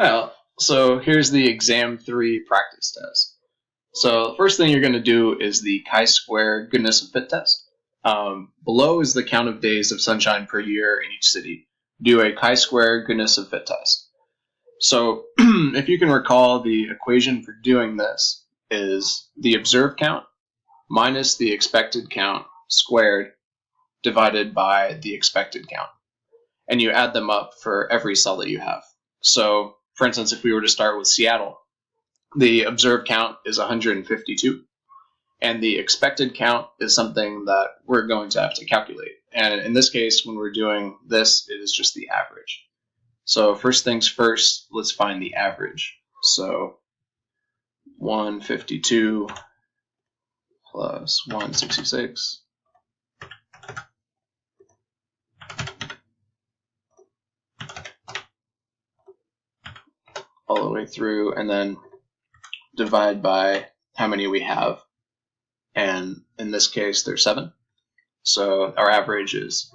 Well, so here's the exam 3 practice test. So the first thing you're going to do is the chi-square goodness of fit test. Below is the count of days of sunshine per year in each city. Do a chi-square goodness of fit test. So if you can recall, the equation for doing this is the observed count minus the expected count squared divided by the expected count. And you add them up for every cell that you have. So, for instance, if we were to start with Seattle, the observed count is 152, and the expected count is something that we're going to have to calculate. And in this case, when we're doing this, it is just the average. So first things first, let's find the average. So 152 plus 166 all the way through, and then divide by how many we have. And in this case, there's 7. So our average is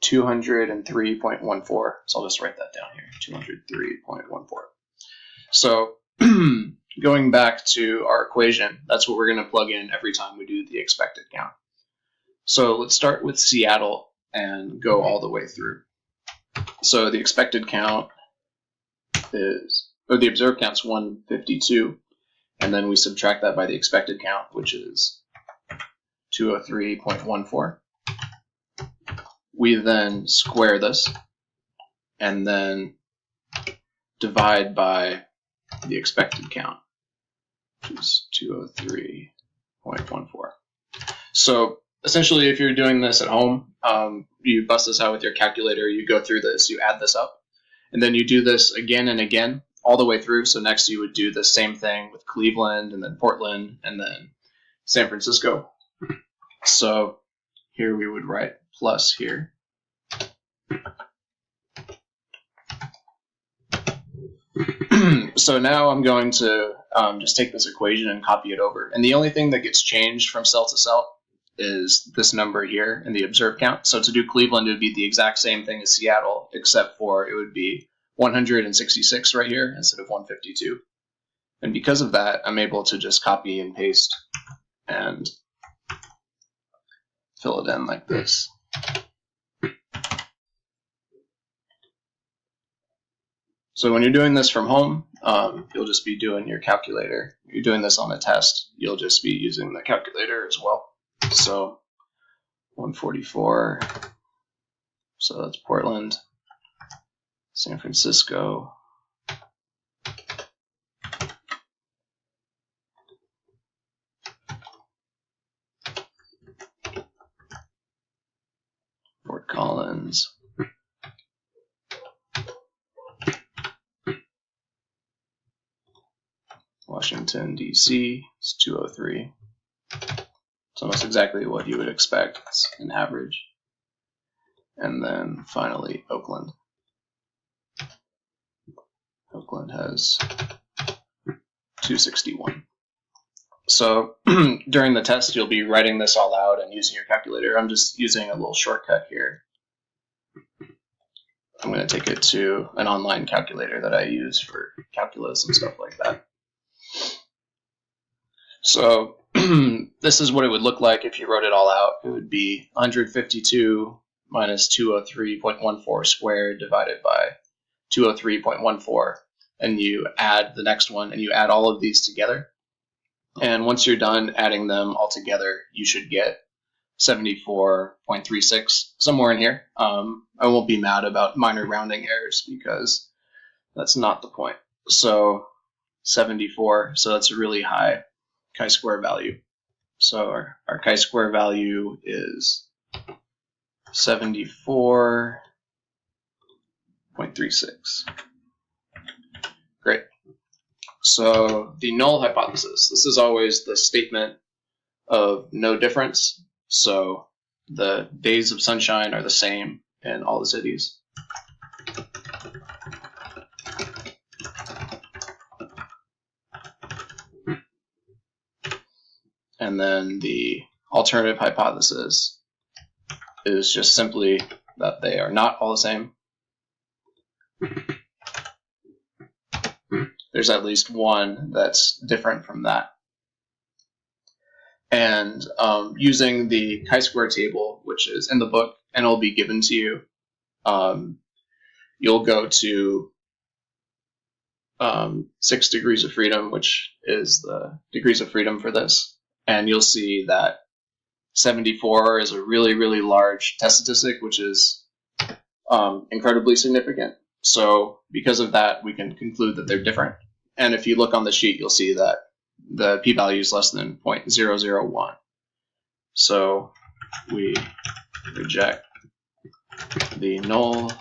203.14. So I'll just write that down here, 203.14. So going back to our equation, that's what we're going to plug in every time we do the expected count. So let's start with Seattle and go all the way through. So the expected count is, or the observed count is 152, and then we subtract that by the expected count, which is 203.14. We then square this and then divide by the expected count, which is 203.14. So essentially, if you're doing this at home, you bust this out with your calculator, you go through this, you add this up, and then you do this again and again all the way through. So next you would do the same thing with Cleveland, and then Portland, and then San Francisco. So here we would write plus here. So now I'm going to just take this equation and copy it over. And the only thing that gets changed from cell to cell is this number here in the observed count. So to do Cleveland, it would be the exact same thing as Seattle, except for it would be 166 right here instead of 152. And because of that, I'm able to just copy and paste and fill it in like this. So when you're doing this from home, you'll just be doing your calculator. If you're doing this on a test, you'll just be using the calculator as well. So 144, so that's Portland, San Francisco, Fort Collins, Washington, D.C. is 203. It's almost exactly what you would expect. It's an average. And then finally, Oakland. Oakland has 261. So during the test, you'll be writing this all out and using your calculator. I'm just using a little shortcut here. I'm going to take it to an online calculator that I use for calculus and stuff like that. So this is what it would look like if you wrote it all out. It would be 152 minus 203.14 squared divided by 203.14. And you add the next one, and you add all of these together. And once you're done adding them all together, you should get 74.36, somewhere in here. I won't be mad about minor rounding errors because that's not the point. So 74, so that's a really high chi-square value. So our chi-square value is 74.36. Great. So the null hypothesis, this is always the statement of no difference. So the days of sunshine are the same in all the cities. And then the alternative hypothesis is just simply that they are not all the same. there's at least one that's different from that. And using the chi-square table, which is in the book and will be given to you, you'll go to 6 degrees of freedom, which is the degrees of freedom for this, and you'll see that 74 is a really, really large test statistic, which is incredibly significant. So because of that, we can conclude that they're different. And if you look on the sheet, you'll see that the p-value is less than 0.001. So we reject the null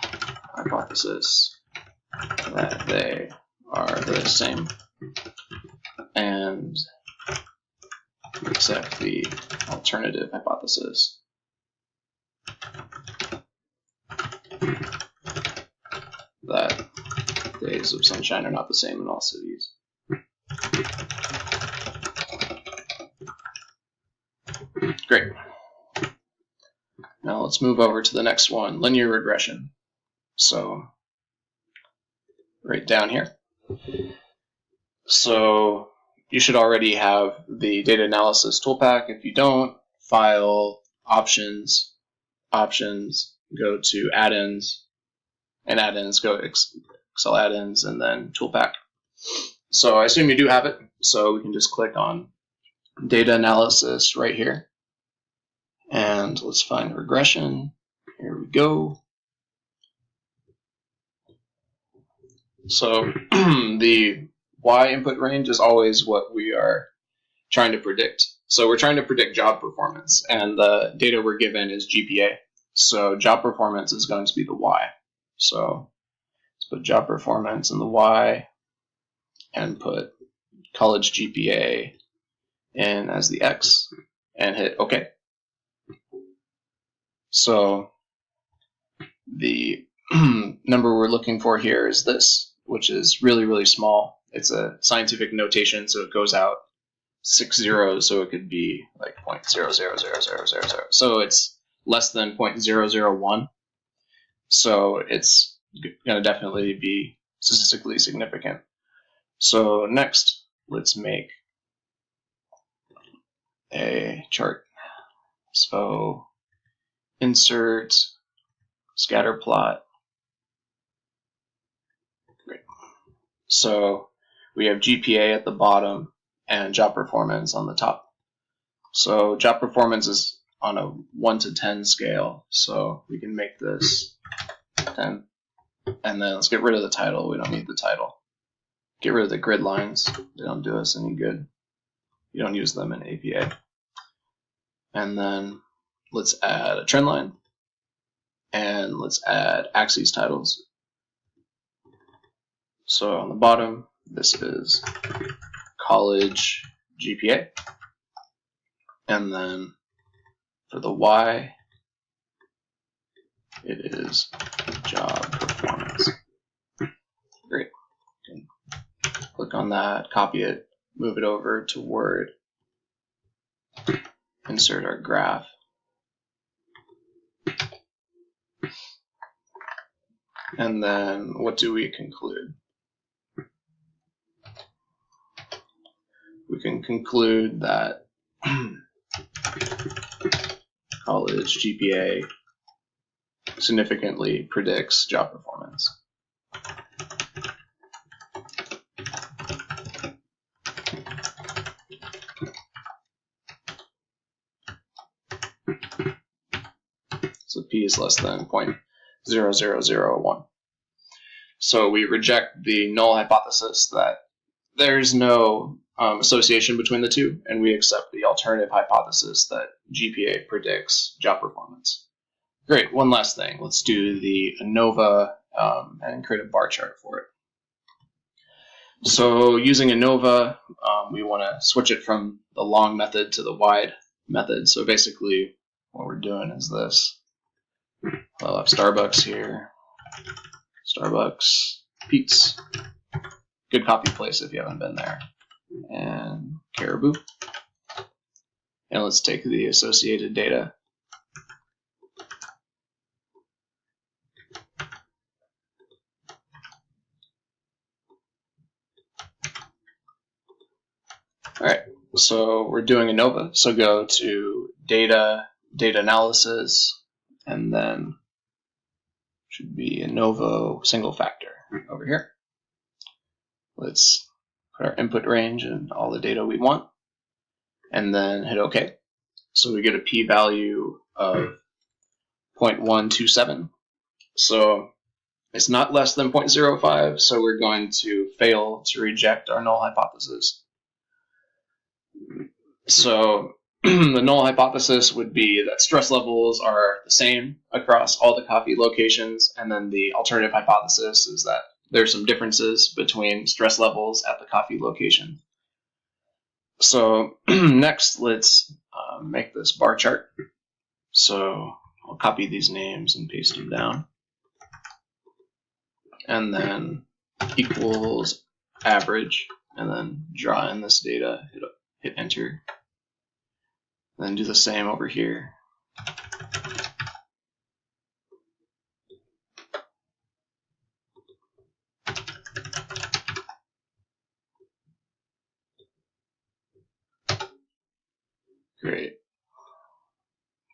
hypothesis that they are the same, and accept the alternative hypothesis that days of sunshine are not the same in all cities. Great. Now let's move over to the next one, linear regression. So right down here. So you should already have the data analysis toolpack. If you don't, file, options, go to add-ins, and add-ins, go Excel add-ins, and then toolpack. So I assume you do have it, so we can just click on data analysis right here. And let's find regression. Here we go. So the Y input range is always what we are trying to predict. So we're trying to predict job performance, and the data we're given is GPA. So job performance is going to be the Y. So let's put job performance in the Y and put college GPA in as the X and hit OK. So the number we're looking for here is this, which is really, really small. It's a scientific notation, so it goes out 6 zeros, so it could be like 0.000000. So it's less than 0.001. So it's going to definitely be statistically significant. So next, let's make a chart. So insert scatter plot. Great. So we have GPA at the bottom and job performance on the top. So job performance is on a 1 to 10 scale, so we can make this 10. And then let's get rid of the title. We don't need the title. Get rid of the grid lines. They don't do us any good. You don't use them in APA. And then let's add a trend line. And let's add axes titles. So on the bottom, this is college GPA. And then for the Y, it is job performance. Great. Click on that, copy it, move it over to Word, insert our graph. And then what do we conclude? We can conclude that college GPA significantly predicts job performance. So P is less than 0.0001. So we reject the null hypothesis that there's no association between the two, and we accept the alternative hypothesis that GPA predicts job performance. Great, one last thing. Let's do the ANOVA and create a bar chart for it. So using ANOVA, we want to switch it from the long method to the wide method. So basically what we're doing is this. I'll have Starbucks here. Starbucks, Pete's. Good coffee place if you haven't been there. And Caribou. And let's take the associated data. All right, so we're doing ANOVA. So go to Data, Data Analysis, and then should be ANOVA single factor over here. Let's put our input range and all the data we want, and then hit OK. So we get a p-value of 0.127. So it's not less than 0.05, so we're going to fail to reject our null hypothesis. So the null hypothesis would be that stress levels are the same across all the coffee locations, and then the alternative hypothesis is that there's some differences between stress levels at the coffee location. So next, let's make this bar chart. So I'll copy these names and paste them down. And then equals average, and then draw in this data, hit enter. Then do the same over here. Great.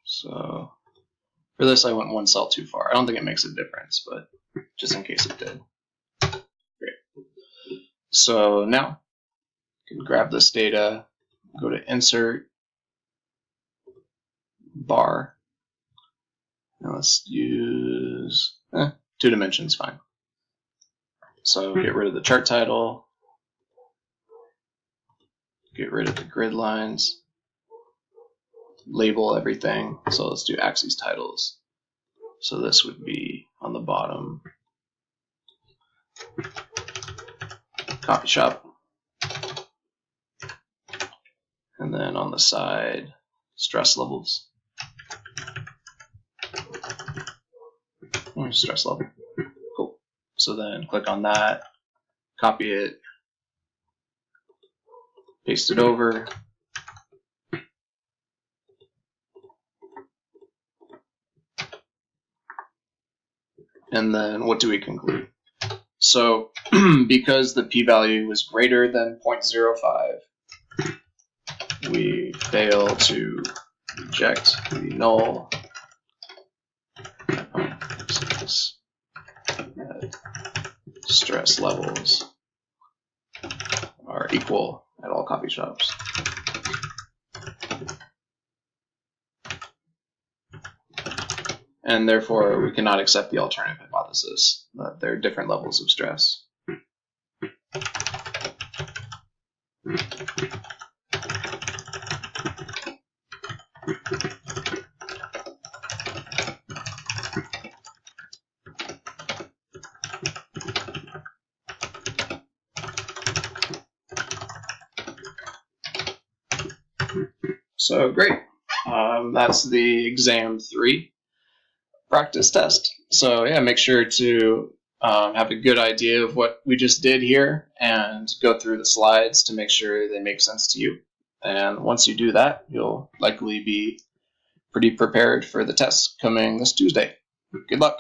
So for this, I went one cell too far. I don't think it makes a difference, but just in case it did. Great. So now you can grab this data, go to Insert, Bar. Now let's use 2 dimensions, fine. So get rid of the chart title, get rid of the grid lines, label everything. So let's do axes titles. So this would be on the bottom, coffee shop, and then on the side, stress levels. Stress level. Cool. So then click on that, copy it, paste it over. And then what do we conclude? So because the p-value was greater than 0.05, we fail to reject the null hypothesis that stress levels are equal at all coffee shops. And therefore, we cannot accept the alternative hypothesis that there are different levels of stress. So great. That's the exam 3 practice test. So yeah, make sure to have a good idea of what we just did here and go through the slides to make sure they make sense to you. And once you do that, you'll likely be pretty prepared for the test coming this Tuesday. Good luck.